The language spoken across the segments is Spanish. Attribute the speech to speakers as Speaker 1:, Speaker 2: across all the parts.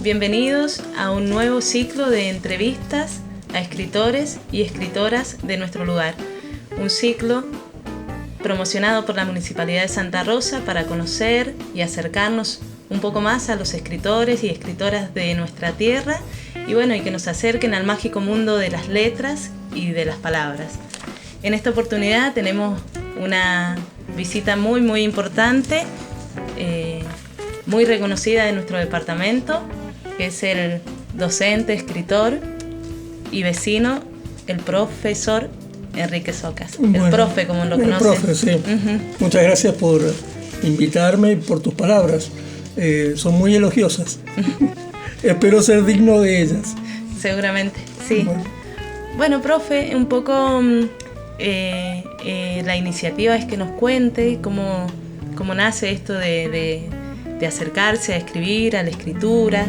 Speaker 1: Bienvenidos a un nuevo ciclo de entrevistas a escritores y escritoras de nuestro lugar. Un ciclo promocionado por la Municipalidad de Santa Rosa para conocer y acercarnos un poco más a los escritores y escritoras de nuestra tierra y que nos acerquen al mágico mundo de las letras y de las palabras. En esta oportunidad tenemos una visita muy importante, muy reconocida de nuestro departamento, que es el docente, escritor y vecino, el profesor Enrique Socas. Bueno, el profe, como lo conocen.
Speaker 2: El profe, sí. Muchas gracias por invitarme y por tus palabras. Son muy elogiosas. Espero ser digno de ellas.
Speaker 1: Seguramente, sí. Bueno, profe, un poco la iniciativa es que nos cuente cómo nace esto de acercarse a escribir, a la escritura,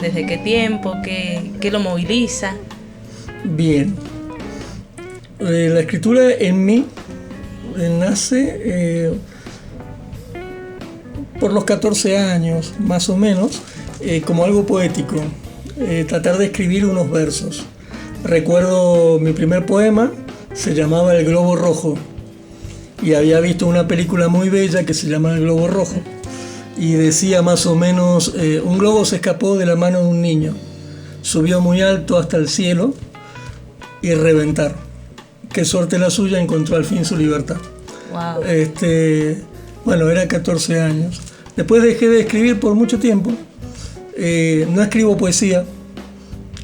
Speaker 1: desde qué tiempo, qué lo moviliza.
Speaker 2: Bien. La escritura en mí nace por los 14 años, más o menos, como algo poético, tratar de escribir unos versos. Recuerdo mi primer poema, se llamaba El Globo Rojo, y había visto una película muy bella que se llama El Globo Rojo, y decía más o menos, un globo se escapó de la mano de un niño, subió muy alto hasta el cielo y reventar. Qué suerte la suya, encontró al fin su libertad.
Speaker 1: Wow.
Speaker 2: Era 14 años. Después dejé de escribir por mucho tiempo. No escribo poesía.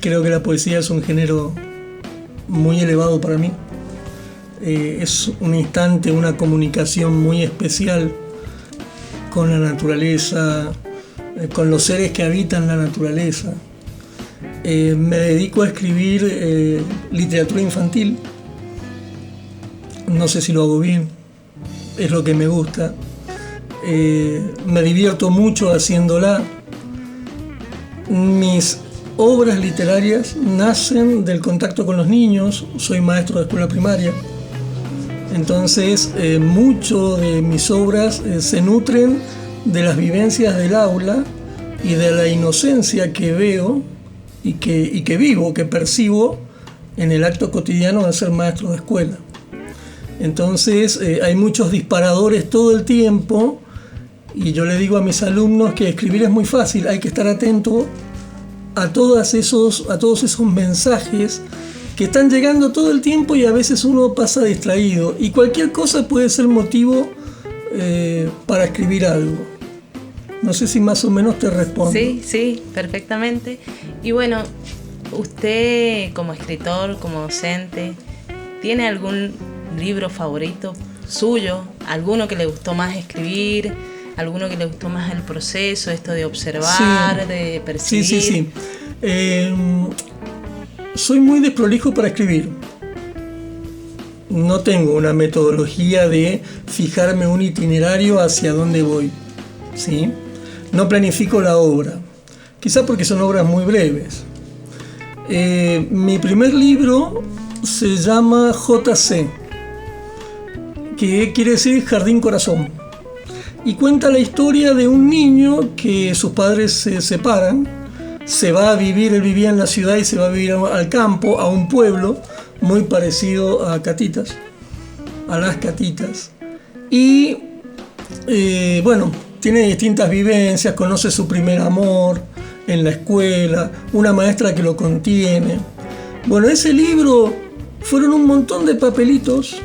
Speaker 2: Creo que la poesía es un género muy elevado para mí. Es un instante, una comunicación muy especial con la naturaleza, con los seres que habitan la naturaleza. Me dedico a escribir literatura infantil. No sé si lo hago bien, es lo que me gusta. Me divierto mucho haciéndola. Mis obras literarias nacen del contacto con los niños. Soy maestro de escuela primaria. Entonces, mucho de mis obras se nutren de las vivencias del aula y de la inocencia que veo y que vivo, que percibo en el acto cotidiano de ser maestro de escuela. Entonces hay muchos disparadores todo el tiempo y yo le digo a mis alumnos que escribir es muy fácil, hay que estar atento a todos esos mensajes que están llegando todo el tiempo y a veces uno pasa distraído y cualquier cosa puede ser motivo para escribir algo. No sé si más o menos te respondo.
Speaker 1: Sí, perfectamente. Y usted como escritor, como docente, ¿tiene algún libro favorito suyo? ¿Alguno que le gustó más escribir? ¿Alguno que le gustó más el proceso, esto de observar, de percibir?
Speaker 2: Sí. Soy muy desprolijo para escribir. No tengo una metodología de fijarme un itinerario hacia dónde voy. ¿Sí? No planifico la obra. Quizá porque son obras muy breves. Mi primer libro se llama JC, que quiere decir Jardín Corazón, y cuenta la historia de un niño que sus padres se separan, se va a vivir, él vivía en la ciudad y se va a vivir al campo, a un pueblo muy parecido a Catitas, a las Catitas, y tiene distintas vivencias, conoce su primer amor en la escuela, una maestra que lo contiene. Ese libro fueron un montón de papelitos,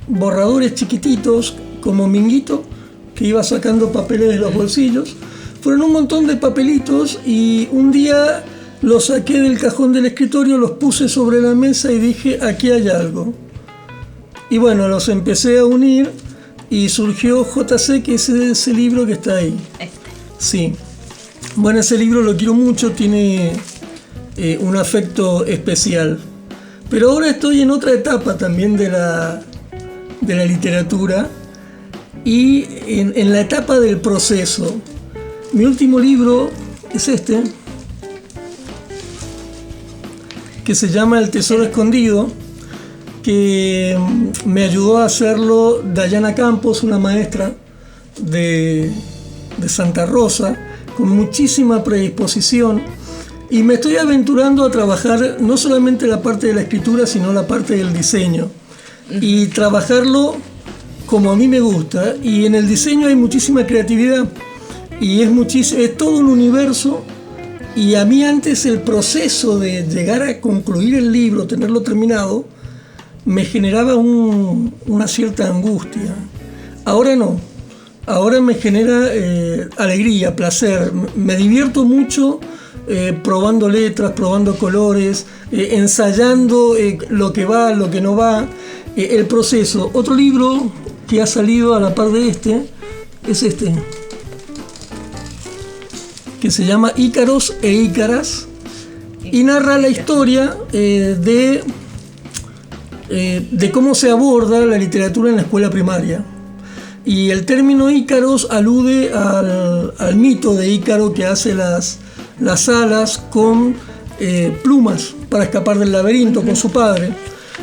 Speaker 2: borradores chiquititos, como Minguito, que iba sacando papeles de los bolsillos. Fueron un montón de papelitos y un día los saqué del cajón del escritorio, los puse sobre la mesa y dije, aquí hay algo. Y los empecé a unir y surgió JC, que es ese libro que está ahí. Sí. Ese libro lo quiero mucho, tiene un afecto especial. Pero ahora estoy en otra etapa también de la literatura y en la etapa del proceso. Mi último libro es este, que se llama El Tesoro Escondido, que me ayudó a hacerlo Dayana Campos, una maestra de Santa Rosa, con muchísima predisposición, y me estoy aventurando a trabajar no solamente la parte de la escritura, sino la parte del diseño, y trabajarlo como a mí me gusta. Y en el diseño hay muchísima creatividad, y es todo un universo. Y a mí antes el proceso de llegar a concluir el libro, tenerlo terminado, me generaba una cierta angustia. Ahora no, ahora me genera alegría, placer, me divierto mucho probando letras, probando colores, ensayando lo que va, lo que no va, el proceso. Otro libro que ha salido a la par de este es este, que se llama Ícaros e Ícaras, y narra la historia de cómo se aborda la literatura en la escuela primaria. Y el término Ícaros alude al mito de Ícaro, que hace las alas con plumas para escapar del laberinto con su padre.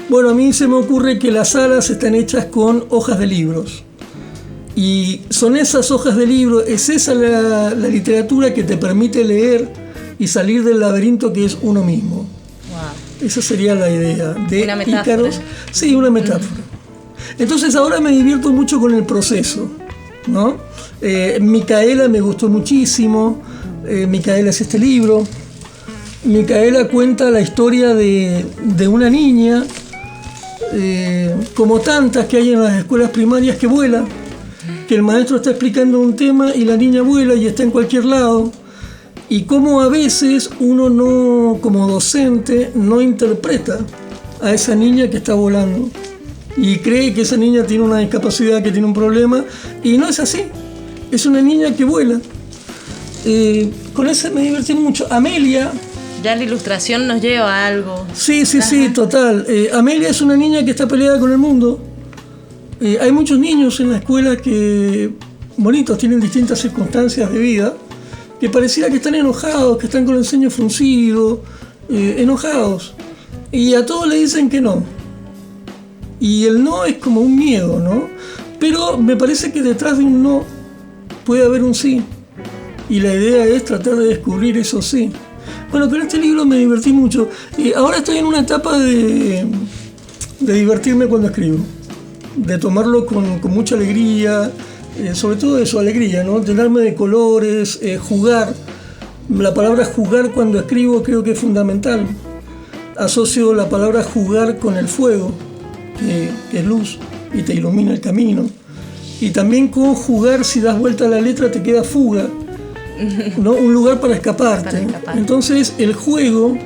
Speaker 2: Bueno, a mí se me ocurre que las alas están hechas con hojas de libros. Y son esas hojas de libro, es esa la literatura que te permite leer y salir del laberinto que es uno mismo. Wow. Esa sería la idea de
Speaker 1: una metáfora.
Speaker 2: Ícaros. Sí, una metáfora. Entonces ahora me divierto mucho con el proceso, ¿no? Micaela me gustó muchísimo. Micaela es este libro. Micaela cuenta la historia de una niña, como tantas que hay en las escuelas primarias, que vuela, que el maestro está explicando un tema y la niña vuela y está en cualquier lado, y cómo a veces uno no, como docente, no interpreta a esa niña que está volando y cree que esa niña tiene una discapacidad, que tiene un problema, y no es así, es una niña que vuela. Con esa me divertí mucho. Amelia,
Speaker 1: ya la ilustración nos lleva a algo.
Speaker 2: Sí, total. Amelia es una niña que está peleada con el mundo. Hay muchos niños en la escuela que, bonitos, tienen distintas circunstancias de vida, que pareciera que están enojados, que están con el ceño fruncido, enojados. Y a todos le dicen que no. Y el no es como un miedo, ¿no? Pero me parece que detrás de un no puede haber un sí. Y la idea es tratar de descubrir eso sí. Bueno, con este libro me divertí mucho. Ahora estoy en una etapa de divertirme cuando escribo, de tomarlo con mucha alegría, sobre todo eso, alegría, ¿no? Llenarme de colores, jugar. La palabra jugar cuando escribo creo que es fundamental. Asocio la palabra jugar con el fuego, que es luz y te ilumina el camino. Y también con jugar, si das vuelta a la letra, te queda fuga, ¿no? Un lugar para escaparte. Entonces el juego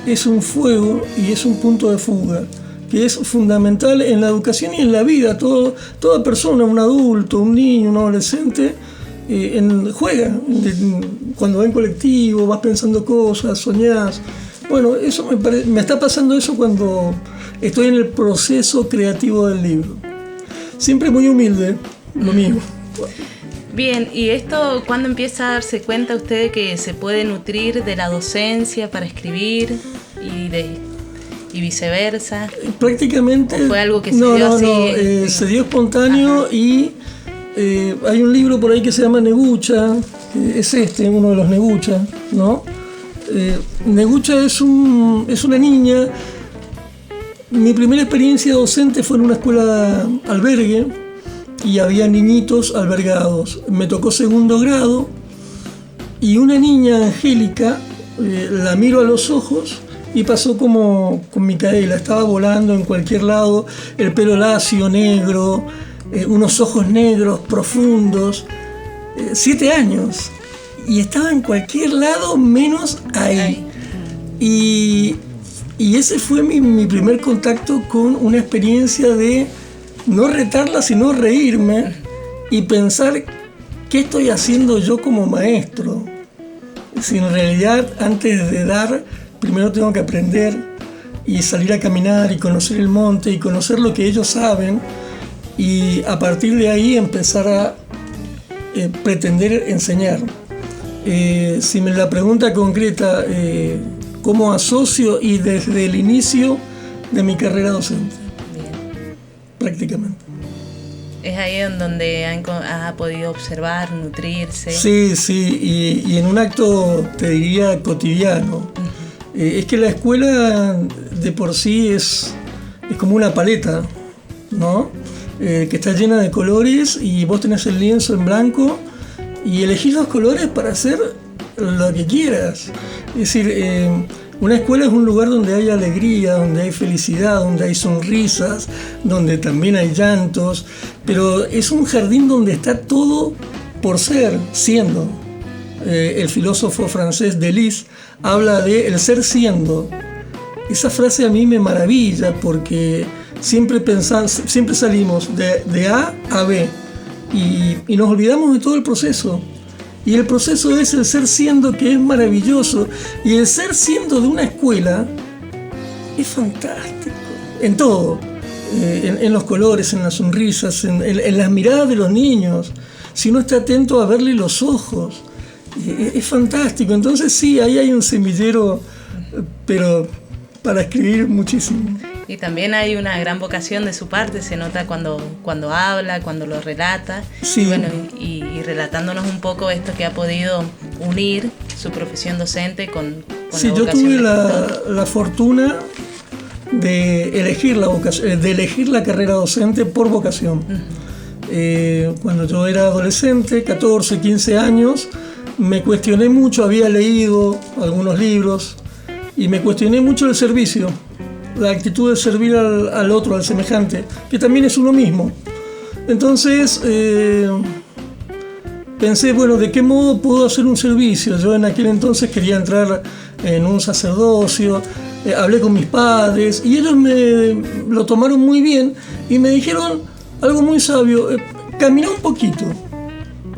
Speaker 2: es un fuego y es un punto de fuga, que es fundamental en la educación y en la vida. Toda persona, un adulto, un niño, un adolescente, juega. Cuando va en colectivo, vas pensando cosas, soñás. Bueno, eso me está pasando eso cuando estoy en el proceso creativo del libro. Siempre muy humilde, lo mío.
Speaker 1: Bien, ¿y esto cuándo empieza a darse cuenta usted de que se puede nutrir de la docencia para escribir y viceversa?
Speaker 2: Prácticamente.
Speaker 1: ¿O fue algo que se dio así?
Speaker 2: Se dio espontáneo. Ajá. Y hay un libro por ahí que se llama Negucha, es uno de los Negucha, ¿no? Negucha es una niña. Mi primera experiencia docente fue en una escuela albergue y había niñitos albergados. Me tocó segundo grado y una niña, Angélica, la miro a los ojos y pasó como con Micaela. Estaba volando en cualquier lado, el pelo lacio, negro, unos ojos negros profundos, 7 años, y estaba en cualquier lado menos ahí. Y ese fue mi primer contacto con una experiencia de no retarla, sino reírme y pensar qué estoy haciendo yo como maestro. Si en realidad antes de dar, primero tengo que aprender y salir a caminar y conocer el monte y conocer lo que ellos saben, y a partir de ahí empezar a pretender enseñar. Si me la pregunta concreta, ¿cómo asocio? Y desde el inicio de mi carrera docente. Bien. Prácticamente.
Speaker 1: Es ahí en donde ha podido observar, nutrirse.
Speaker 2: Sí, sí, y en un acto, te diría, cotidiano. Es que la escuela de por sí es como una paleta, ¿no? Que está llena de colores y vos tenés el lienzo en blanco y elegís los colores para hacer lo que quieras. Es decir, una escuela es un lugar donde hay alegría, donde hay felicidad, donde hay sonrisas, donde también hay llantos, pero es un jardín donde está todo por ser, siendo. El filósofo francés Deleuze habla de el ser siendo. Esa frase a mí me maravilla porque siempre salimos de A a B y nos olvidamos de todo el proceso. Y el proceso es el ser siendo, que es maravilloso. Y el ser siendo de una escuela es fantástico. En todo. En los colores, en las sonrisas, en las miradas de los niños. Si uno está atento a verle los ojos. Es fantástico. Entonces sí, ahí hay un semillero, pero para escribir muchísimo.
Speaker 1: Y también hay una gran vocación de su parte, se nota cuando habla, cuando lo relata.
Speaker 2: Sí.
Speaker 1: Y bueno, y relatándonos un poco esto que ha podido unir su profesión docente con
Speaker 2: sí,
Speaker 1: la vocación.
Speaker 2: Sí, yo tuve
Speaker 1: de escritor.
Speaker 2: la fortuna de elegir la carrera docente por vocación. Cuando yo era adolescente, 14, 15 años, me cuestioné mucho, había leído algunos libros y me cuestioné mucho el servicio. La actitud de servir al otro, al semejante, que también es uno mismo. Entonces pensé, bueno, ¿de qué modo puedo hacer un servicio? Yo en aquel entonces quería entrar en un sacerdocio, hablé con mis padres y ellos me lo tomaron muy bien y me dijeron algo muy sabio, camina un poquito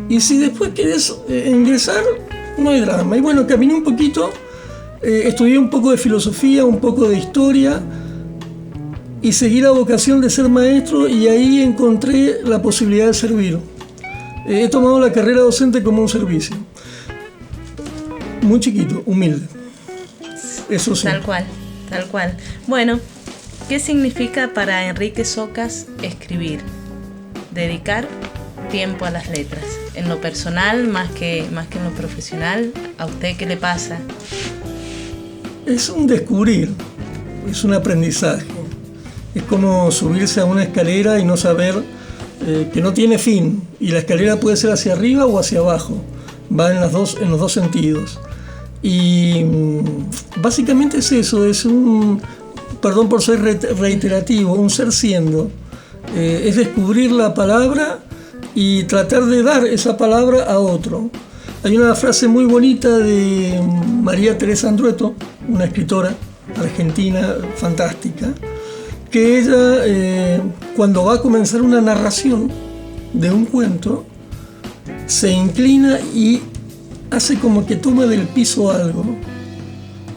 Speaker 2: y si después querés ingresar, no hay drama. Y bueno, caminé un poquito. Estudié un poco de filosofía, un poco de historia y seguí la vocación de ser maestro y ahí encontré la posibilidad de servir. He tomado la carrera docente como un servicio. Muy chiquito, humilde. Eso sí.
Speaker 1: Tal cual, tal cual. Bueno, ¿qué significa para Enrique Socas escribir? Dedicar tiempo a las letras. En lo personal, más que en lo profesional, ¿a usted qué le pasa?
Speaker 2: Es un descubrir, es un aprendizaje. Es como subirse a una escalera y no saber que no tiene fin. Y la escalera puede ser hacia arriba o hacia abajo. Va en los dos sentidos. Y básicamente es eso, es perdón por ser reiterativo, un ser siendo. Es descubrir la palabra y tratar de dar esa palabra a otro. Hay una frase muy bonita de María Teresa Andrueto, una escritora argentina fantástica, que ella, cuando va a comenzar una narración de un cuento, se inclina y hace como que toma del piso algo.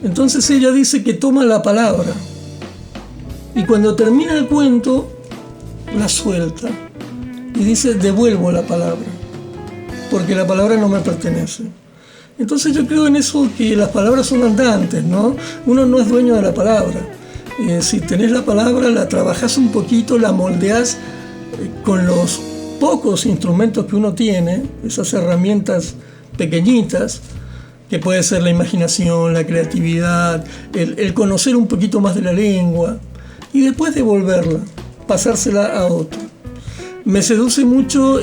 Speaker 2: Entonces ella dice que toma la palabra y cuando termina el cuento, la suelta y dice, devuelvo la palabra, porque la palabra no me pertenece. Entonces yo creo en eso, que las palabras son andantes, ¿no? Uno no es dueño de la palabra. Si tenés la palabra, la trabajás un poquito, la moldeás con los pocos instrumentos que uno tiene, esas herramientas pequeñitas, que puede ser la imaginación, la creatividad, el conocer un poquito más de la lengua, y después devolverla, pasársela a otro. Me seduce mucho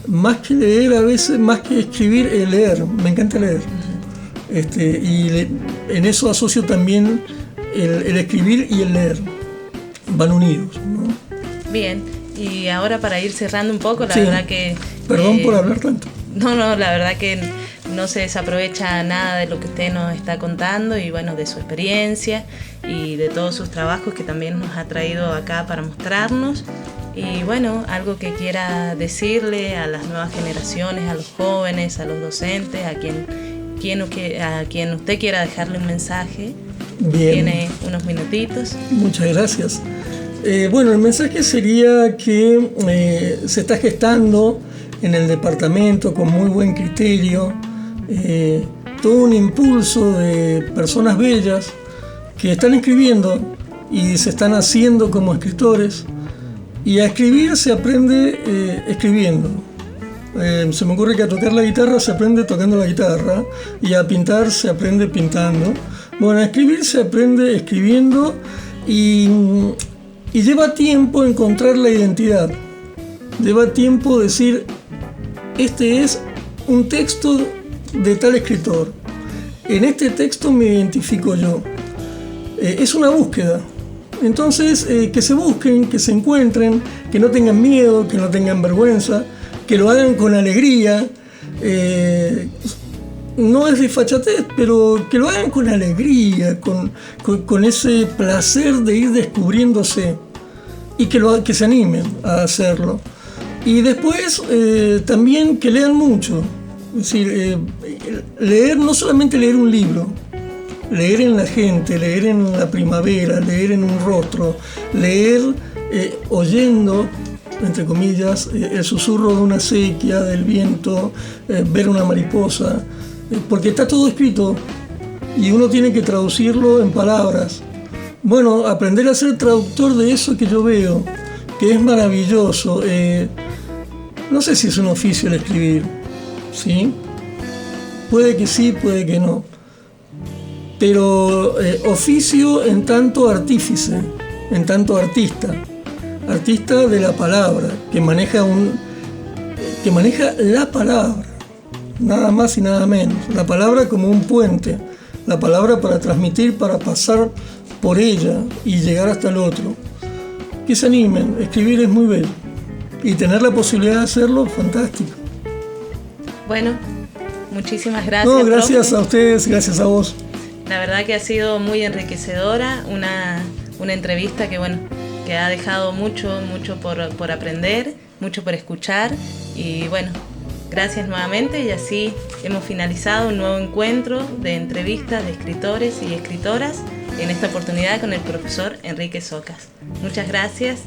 Speaker 2: más que leer, a veces, más que escribir, leer. Me encanta leer. En eso asocio también el escribir y el leer. Van unidos, ¿no?
Speaker 1: Bien, y ahora para ir cerrando un poco, la
Speaker 2: sí.
Speaker 1: verdad que...
Speaker 2: Perdón por hablar tanto.
Speaker 1: No, la verdad que no se desaprovecha nada de lo que usted nos está contando y bueno, de su experiencia y de todos sus trabajos que también nos ha traído acá para mostrarnos. Y bueno, algo que quiera decirle a las nuevas generaciones, a los jóvenes, a los docentes, a quien usted quiera dejarle un mensaje.
Speaker 2: Bien.
Speaker 1: Tiene unos minutitos.
Speaker 2: Muchas gracias. Bueno, el mensaje sería que se está gestando en el departamento con muy buen criterio todo un impulso de personas bellas que están escribiendo y se están haciendo como escritores. Y a escribir se aprende escribiendo. Se me ocurre que a tocar la guitarra se aprende tocando la guitarra, y a pintar se aprende pintando. Bueno, a escribir se aprende escribiendo, y lleva tiempo encontrar la identidad. Lleva tiempo decir, este es un texto de tal escritor. En este texto me identifico yo. Es una búsqueda. Entonces, que se busquen, que se encuentren, que no tengan miedo, que no tengan vergüenza, que lo hagan con alegría. No es desfachatez, pero que lo hagan con alegría, con ese placer de ir descubriéndose, y que se animen a hacerlo. Y después también que lean mucho. Es decir, leer, no solamente leer un libro, leer en la gente, leer en la primavera, leer en un rostro, leer oyendo, entre comillas, el susurro de una acequia, del viento, ver una mariposa, porque está todo escrito y uno tiene que traducirlo en palabras. Bueno, aprender a ser traductor de eso que yo veo, que es maravilloso. No sé si es un oficio el escribir, ¿sí? Puede que sí, puede que no. Pero oficio en tanto artífice, en tanto artista de la palabra, que maneja la palabra, nada más y nada menos. La palabra como un puente, la palabra para transmitir, para pasar por ella y llegar hasta el otro. Que se animen, escribir es muy bello. Y tener la posibilidad de hacerlo, fantástico.
Speaker 1: Bueno, muchísimas gracias.
Speaker 2: No, gracias
Speaker 1: profe.
Speaker 2: a ustedes, gracias a vos.
Speaker 1: La verdad que ha sido muy enriquecedora, una entrevista que, bueno, que ha dejado mucho por aprender, mucho por escuchar, y bueno, gracias nuevamente, y así hemos finalizado un nuevo encuentro de entrevistas de escritores y escritoras, en esta oportunidad con el profesor Enrique Socas. Muchas gracias.